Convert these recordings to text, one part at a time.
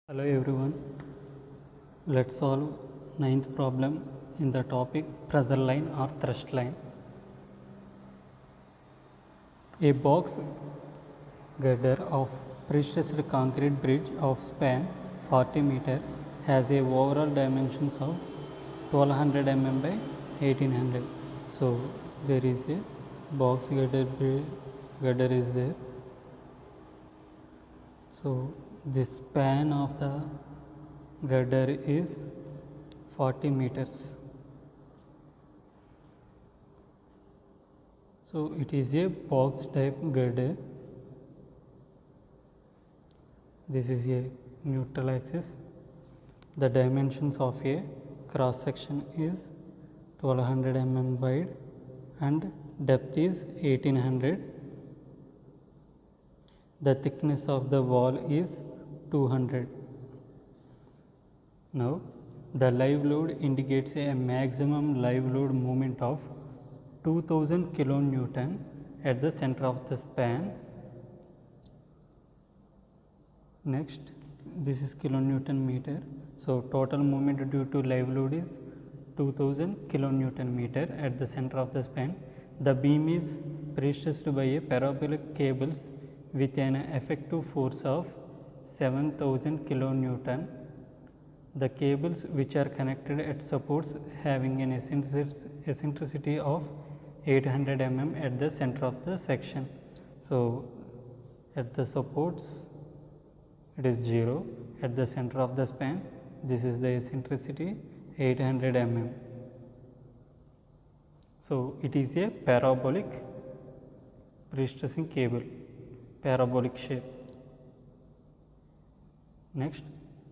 Hello everyone, let's solve ninth problem in the topic pressure line or thrust line. A box girder of prestressed concrete bridge of span 40 meter has a overall dimensions of 1200 mm by 1800. So there is a box girder is there. So the span of the girder is 40 meters. So it is a box type girder. This is a neutral axis. The dimensions of a cross section is 1200 mm wide and depth is 1800. The thickness of the wall is 200. Now the live load indicates a maximum live load moment of 2000 kilonewton at the center of the span. Next, this is kilonewton meter. So total moment due to live load is 2000 kilonewton meter at the center of the span. The beam is prestressed by a parabolic cables with an effective force of 7000 kilonewton. The cables which are connected at supports having an eccentricity of 800 mm at the center of the section. So at the supports it is 0, at the center of the span this is the eccentricity 800 mm. So it is a parabolic prestressing cable, parabolic shape. Next,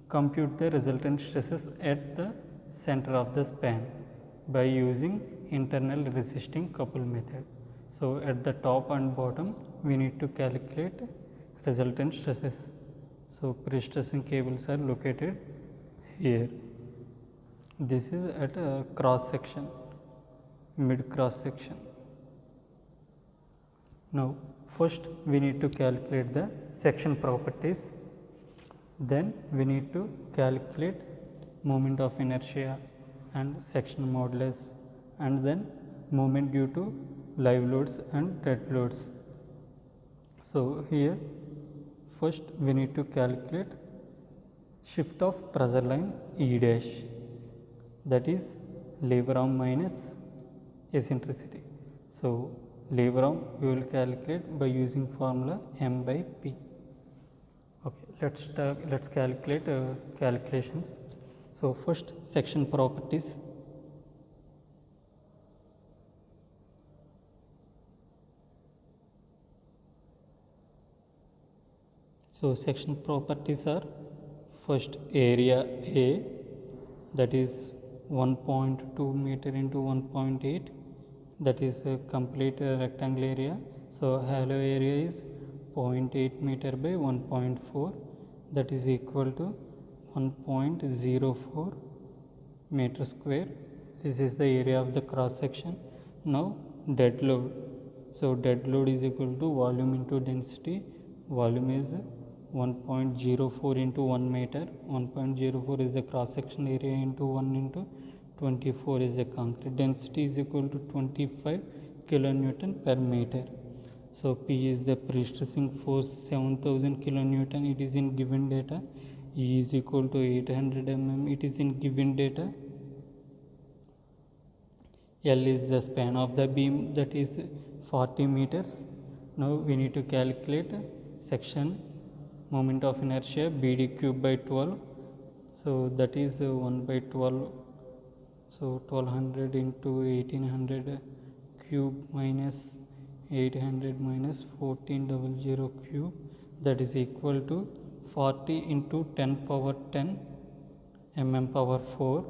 compute the resultant stresses at the center of the span by using internal resisting couple method. So at the top and bottom we need to calculate resultant stresses. So prestressing cables are located here. This is at a cross section, mid cross section. Now first we need to calculate the section properties. Then we need to calculate moment of inertia and section modulus, and then moment due to live loads and dead loads. So here first we need to calculate shift of pressure line E dash, that is lever arm minus eccentricity. So lever arm we will calculate by using formula m by p. Okay, let's calculate calculations. So first section properties. So section properties are first area A, that is 1.2 meter into 1.8, that is a complete rectangle area. So hollow area is 0.8 meter by 1.4, that is equal to 1.04 meter square. This is the area of the cross section. Now dead load. So dead load is equal to volume into density. Volume is 1.04 into 1 meter. 1.04 is the cross section area into 1 into 24 is the concrete. Density is equal to 25 kilonewton per meter. So P is the prestressing force 7000 kilonewton, it is in given data. E is equal to 800 mm, it is in given data. L is the span of the beam, that is 40 meters. Now we need to calculate section moment of inertia BD cube by 12. So that is 1 by 12. So 1200 into 1800 cube minus 800 minus 1400 cube, that is equal to 40 into 10 power 10 mm power 4.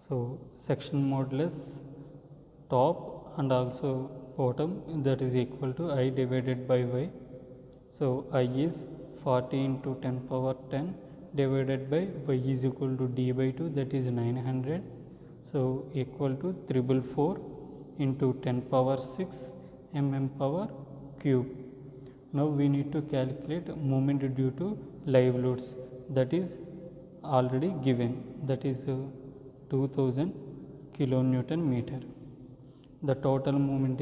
So section modulus top and also bottom, that is equal to I divided by Y. So I is 40 into 10 power 10 divided by Y is equal to D by 2, that is 900. So equal to 444 into 10 power 6 mm power cube. Now we need to calculate moment due to live loads, that is already given, that is 2000 kilonewton meter. The total movement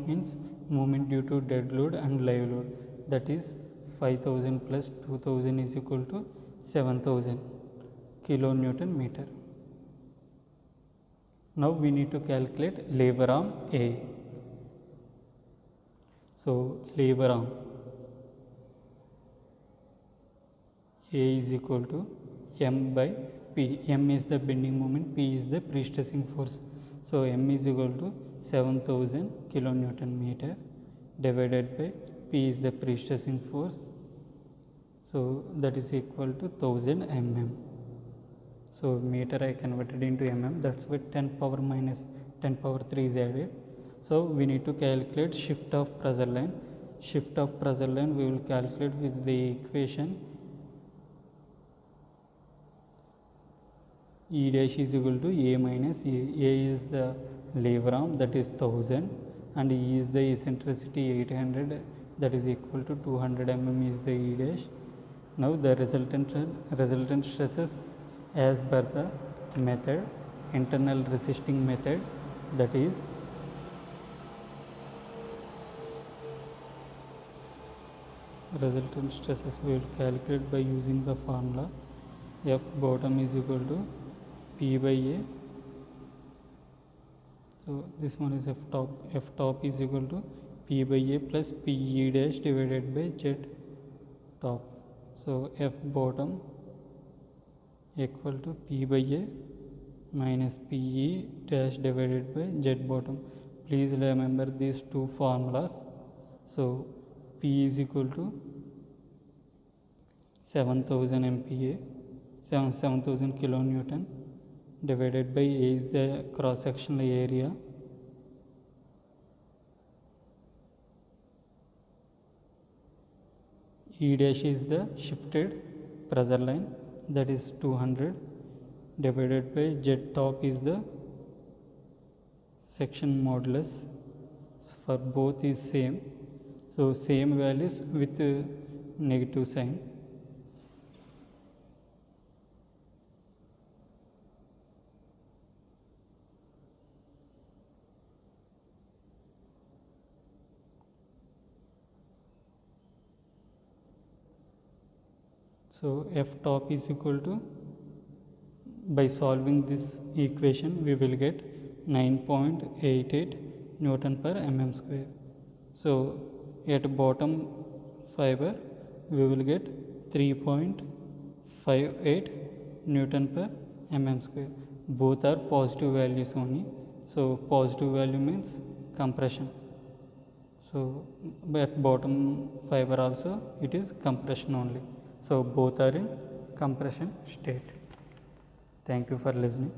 means movement due to dead load and live load, that is 5000 plus 2000 is equal to 7000 kilonewton meter. Now we need to calculate lever arm A. So lever arm A is equal to M by P. M is the bending moment, P is the pre-stressing force. So M is equal to 7000 kilonewton meter divided by P is the pre-stressing force. So that is equal to 1000 mm. So meter I converted into mm, that's why 10 power minus 10 power 3 is added. So we need to calculate shift of pressure line. Shift of pressure line we will calculate with the equation E dash is equal to A minus A. A is the lever arm, that is 1000, and E is the eccentricity 800, that is equal to 200 mm is the E dash. Now the resultant stresses as per the method, internal resisting method, that is resultant stresses we will calculate by using the formula F bottom is equal to P by A. So this one is F top. F top is equal to P by A plus PE dash divided by Z top. So F bottom equal to P by A minus PE dash divided by Z bottom. Please remember these two formulas. So P is equal to 7000 MPa, 7000 kilonewton divided by A is the cross sectional area, E dash is the shifted pressure line, that is 200 divided by Z top is the section modulus. For both is same, so same values with negative sign. So F top is equal to, by solving this equation we will get 9.88 Newton per mm square. So at bottom fiber we will get 3.58 Newton per mm square. Both are positive values only. So positive value means compression. So at bottom fiber also it is compression only. So both are in compression state. Thank you for listening.